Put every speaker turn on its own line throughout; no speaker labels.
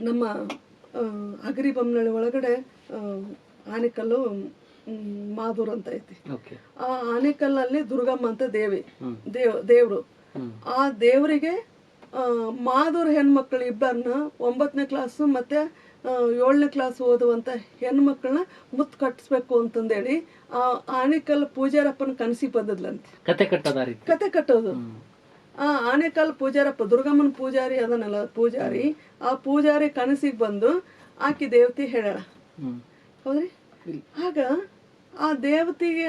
ನಮ್ಮ ಅಗರಿ ಬೊಮ್ಮನಹಳ್ಳಿ ಒಳಗಡೆ ಆನೆಕಲ್ಲು ಮಾದೂರ್ ಅಂತ ಐತಿ. ಆ ಆನೆಕಲ್ಲಲ್ಲಿ ದುರ್ಗಮ್ಮ ಅಂತ ದೇವ್ರು. ಆ ದೇವರಿಗೆ ಮಾದೂರ್ ಹೆಣ್ಮಕ್ಳು ಇಬ್ಬರನ್ನ 9ನೇ ಕ್ಲಾಸು ಮತ್ತೆ 7ನೇ ಕ್ಲಾಸ್ ಓದುವಂತ ಹೆಣ್ಮಕ್ಳನ್ನ ಮುತ್ತು ಕಟ್ಟಿಸ್ಬೇಕು ಅಂತಂದೇಳಿ ಆ ಆನೆಕಲ್ ಪೂಜಾರಪ್ಪನ ಕನಸಿಗೆ ಬಂದದ್ಲಂತೆ. ಕತೆ ಕಟ್ಟೋದು. ಆ ಆನೆಕಲ್ ಪೂಜಾರಪ್ಪ ದುರ್ಗಮ್ಮನ ಪೂಜಾರಿ ಅದನ್ನಲ್ಲ ಪೂಜಾರಿ, ಆ ಪೂಜಾರಿ ಕನಸಿಗೆ ಬಂದು ಆಕಿ ದೇವತೆ ಹೇಳ ಹೌದ್ರಿ. ಆಗ ಆ ದೇವತೆಗೆ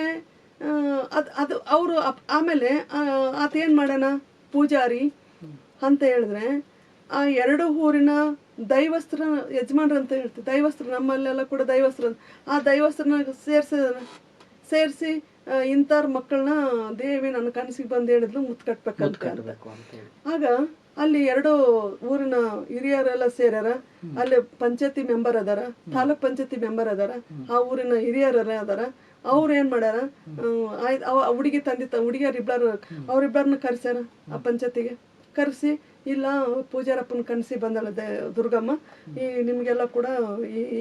ಅದು ಅವರು ಆಮೇಲೆ ಆತ ಏನ್ ಮಾಡ್ಯಾನ ಪೂಜಾರಿ ಅಂತ ಹೇಳಿದ್ರೆ ಆ 2 ಊರಿನ ದೈವಸ್ತ್ರ ಯಜಮಾನ್ರ ಅಂತ ಹೇಳ್ತೀವಿ. ದೈವಸ್ತ್ರ ನಮ್ಮಲ್ಲೆಲ್ಲ ಕೂಡ ದೈವಸ್ತ್ರ. ಆ ದೈವಸ್ತ್ರನ ಸೇರಿಸಿ ಇಂಥವ್ರ ಮಕ್ಕಳನ್ನ ದೇವಿ ನನ್ನ ಕನಸಿಗೆ ಬಂದು ಹೇಳಿದ್ಲು ಮುತ್ತು ಕಟ್ಬೇಕಂತ. ಆಗ ಅಲ್ಲಿ 2 ಊರಿನ ಹಿರಿಯರೆಲ್ಲ ಸೇರ್ಯಾರ. ಅಲ್ಲಿ ಪಂಚಾಯತಿ ಮೆಂಬರ್ ಅದಾರ, ತಾಲೂಕ್ ಪಂಚಾಯತಿ ಮೆಂಬರ್ ಅದಾರ, ಆ ಊರಿನ ಹಿರಿಯರೆಲ್ಲ ಅದಾರ. ಅವ್ರು ಏನ್ ಮಾಡ್ಯಾರ, ಹುಡುಗಿ ಹುಡುಗಿಯರ್ ಅವ್ರಿಬ್ಬರನ್ನ ಕರ್ಸ್ಯಾರ ಆ ಪಂಚಾಯತಿಗೆ. ಕರೆಸಿ ಇಲ್ಲ ಪೂಜಾರಪ್ಪನ ಕನಸಿ ಬಂದಲ್ಲ ದುರ್ಗಮ್ಮ, ಈ ನಿಮ್ಗೆಲ್ಲ ಕೂಡ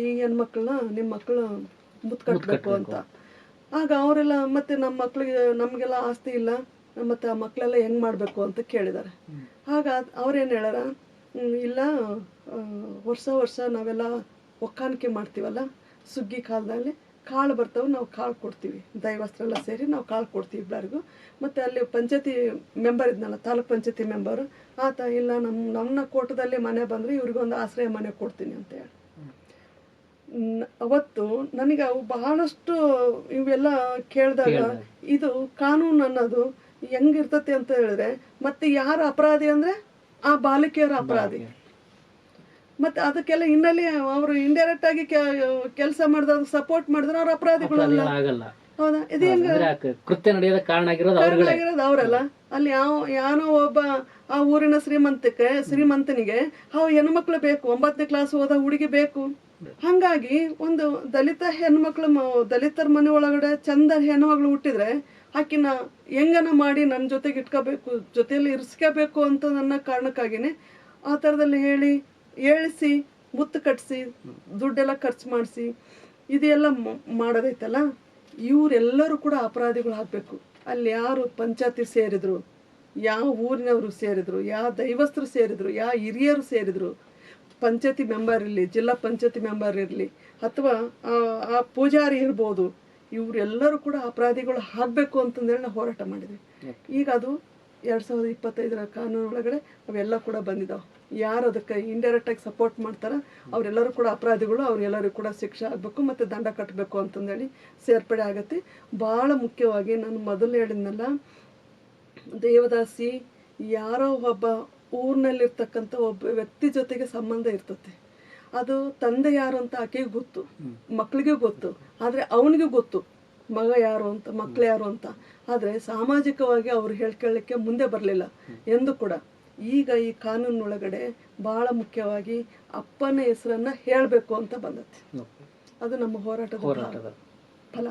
ಈ ಹೆಣ್ಮಕ್ಳನ್ನ ನಿಮ್ಮ ಮಕ್ಕಳು ಮುತ್ತು ಕಟ್ಬೇಕು ಅಂತ. ಆಗ ಅವರೆಲ್ಲ ಮತ್ತೆ ನಮ್ಮ ಮಕ್ಳಿಗೆ ನಮ್ಗೆಲ್ಲ ಆಸ್ತಿ ಇಲ್ಲ, ಮತ್ತೆ ಆ ಮಕ್ಕಳೆಲ್ಲ ಹೆಂಗ್ ಮಾಡ್ಬೇಕು ಅಂತ ಕೇಳಿದಾರೆ. ಆಗ ಅವ್ರೇನ್ ಹೇಳಾರ, ಇಲ್ಲ ವರ್ಷ ನಾವೆಲ್ಲ ಒಕ್ಕಾಣಿಕೆ ಮಾಡ್ತೀವಲ್ಲ, ಸುಗ್ಗಿ ಕಾಲದಲ್ಲಿ ಕಾಳು ಬರ್ತಾವೆ, ನಾವು ಕಾಳು ಕೊಡ್ತೀವಿ, ದೈವಸ್ತ್ರ ಎಲ್ಲ ಸೇರಿ ನಾವು ಕಾಳು ಕೊಡ್ತೀವಿ ಇಬ್ಬರಿಗೂ. ಮತ್ತೆ ಅಲ್ಲಿ ಪಂಚಾಯತಿ ಮೆಂಬರ್ ಇದ್ನಲ್ಲ, ತಾಲೂಕ್ ಪಂಚಾಯತಿ ಮೆಂಬರ್, ಆತ ಇಲ್ಲ ನಮ್ಮ ಕೋಟದಲ್ಲಿ ಮನೆ ಬಂದ್ರೆ ಇವ್ರಿಗೊಂದು ಆಶ್ರಯ ಮನೆ ಕೊಡ್ತೀನಿ ಅಂತ ಹೇಳಿ. ಅವತ್ತು ನನಗೆ ಅವು ಬಹಳಷ್ಟು ಇವೆಲ್ಲ ಕೇಳಿದಾಗ ಇದು ಕಾನೂನು ಅನ್ನೋದು ಹೆಂಗಿರ್ತತಿ ಅಂತ ಹೇಳಿದ್ರೆ, ಮತ್ತೆ ಯಾರ ಅಪರಾಧಿ ಅಂದ್ರೆ ಆ ಬಾಲಿಕೆಯರ ಅಪರಾಧಿ. ಮತ್ತೆ ಅದಕ್ಕೆಲ್ಲ ಹಿನ್ನೆಲೆ ಅವರು ಇಂಡೈರೆಕ್ಟ್ ಆಗಿ ಕೆಲಸ ಮಾಡಿದ್ರೆ ಸಪೋರ್ಟ್ ಮಾಡಿದ್ರೆ ಅವ್ರ ಅಪರಾಧಿಗಳಲ್ಲ. ಹೌದಾ? ಇದು
ಕೃತ್ಯ ನಡೆಯೋದ ಕಾರಣ ಆಗಿರೋದು
ಅವರಲ್ಲ. ಅಲ್ಲಿ ಯಾನೋ ಒಬ್ಬ ಆ ಊರಿನ ಶ್ರೀಮಂತನಿಗೆ ಅವು ಹೆಣ್ಮಕ್ಳು ಬೇಕು, 9ನೇ ಕ್ಲಾಸ್ ಓದ ಹುಡುಗಿ ಬೇಕು. ಹಂಗಾಗಿ ಒಂದು ದಲಿತರ ಮನೆ ಒಳಗಡೆ ಚಂದ ಹೆಣ್ಮಗಳು ಹುಟ್ಟಿದ್ರೆ ಆಕಿನ ಹೆಂಗನ ಮಾಡಿ ನನ್ನ ಜೊತೆಗೆ ಇಟ್ಕೋಬೇಕು, ಜೊತೆಯಲ್ಲಿ ಇರಿಸ್ಕೋಬೇಕು ಅಂತ ನನ್ನ ಕಾರಣಕ್ಕಾಗಿನೇ ಆ ಥರದಲ್ಲಿ ಹೇಳಿಸಿ ಮುತ್ತು ಕಟ್ಟಿಸಿ ದುಡ್ಡೆಲ್ಲ ಖರ್ಚು ಮಾಡಿಸಿ ಇದೆಲ್ಲ ಮಾಡೋದೈತಲ್ಲ, ಇವರೆಲ್ಲರೂ ಕೂಡ ಅಪರಾಧಿಗಳು ಆಗಬೇಕು. ಅಲ್ಲಿ ಯಾರು ಪಂಚಾಯತಿ ಸೇರಿದ್ರು, ಯಾವ ಊರಿನವರು ಸೇರಿದ್ರು, ಯಾವ ದೈವಸ್ಥರು ಸೇರಿದ್ರು, ಯಾವ ಹಿರಿಯರು ಸೇರಿದ್ರು, ಪಂಚಾಯತಿ ಮೆಂಬರ್ ಇರಲಿ, ಜಿಲ್ಲಾ ಪಂಚಾಯತಿ ಮೆಂಬರ್ ಇರಲಿ, ಅಥವಾ ಆ ಪೂಜಾರಿ ಇರ್ಬೋದು, ಇವರೆಲ್ಲರೂ ಕೂಡ ಅಪರಾಧಿಗಳು ಆಗಬೇಕು ಅಂತಂದೇಳಿ ನಾವು ಹೋರಾಟ ಮಾಡಿದ್ವಿ. ಈಗ ಅದು 2025ರ ಕಾನೂನು ಒಳಗಡೆ ಅವೆಲ್ಲ ಕೂಡ ಬಂದಿದ್ದಾವೆ. ಯಾರು ಅದಕ್ಕೆ ಇಂಡೈರೆಕ್ಟ್ ಆಗಿ ಸಪೋರ್ಟ್ ಮಾಡ್ತಾರ ಅವರೆಲ್ಲರೂ ಕೂಡ ಅಪರಾಧಿಗಳು, ಅವ್ರೆಲ್ಲರಿಗೂ ಕೂಡ ಶಿಕ್ಷೆ ಆಗಬೇಕು ಮತ್ತು ದಂಡ ಕಟ್ಟಬೇಕು ಅಂತಂದೇಳಿ ಸೇರ್ಪಡೆ ಆಗತ್ತೆ. ಭಾಳ ಮುಖ್ಯವಾಗಿ ನಾನು ಮೊದಲು ಹೇಳಿದ್ನಲ್ಲ, ದೇವದಾಸಿ ಯಾರೋ ಒಬ್ಬ ಊರಿನಲ್ಲಿರ್ತಕ್ಕಂಥ ಒಬ್ಬ ವ್ಯಕ್ತಿ ಜೊತೆಗೆ ಸಂಬಂಧ ಇರ್ತತೆ. ಅದು ತಂದೆ ಯಾರು ಅಂತ ಆಕೆಗೆ ಗೊತ್ತು, ಮಕ್ಕಳಿಗೆ ಗೊತ್ತು, ಆದರೆ ಅವನಿಗೆ ಗೊತ್ತು ಮಗ ಯಾರು ಅಂತ, ಮಕ್ಕಳು ಯಾರು ಅಂತ. ಆದರೆ ಸಾಮಾಜಿಕವಾಗಿ ಅವ್ರು ಹೇಳ್ಕೊಳ್ಳಿಕ್ಕೆ ಮುಂದೆ ಬರಲಿಲ್ಲ ಎಂದು ಕೂಡ. ಈಗ ಈ ಕಾನೂನೊಳಗಡೆ ಭಾಳ ಮುಖ್ಯವಾಗಿ ಅಪ್ಪನ ಹೆಸರನ್ನ ಹೇಳಬೇಕು ಅಂತ ಬಂದತ್ತೆ. ಅದು ನಮ್ಮ ಹೋರಾಟದ ಫಲ.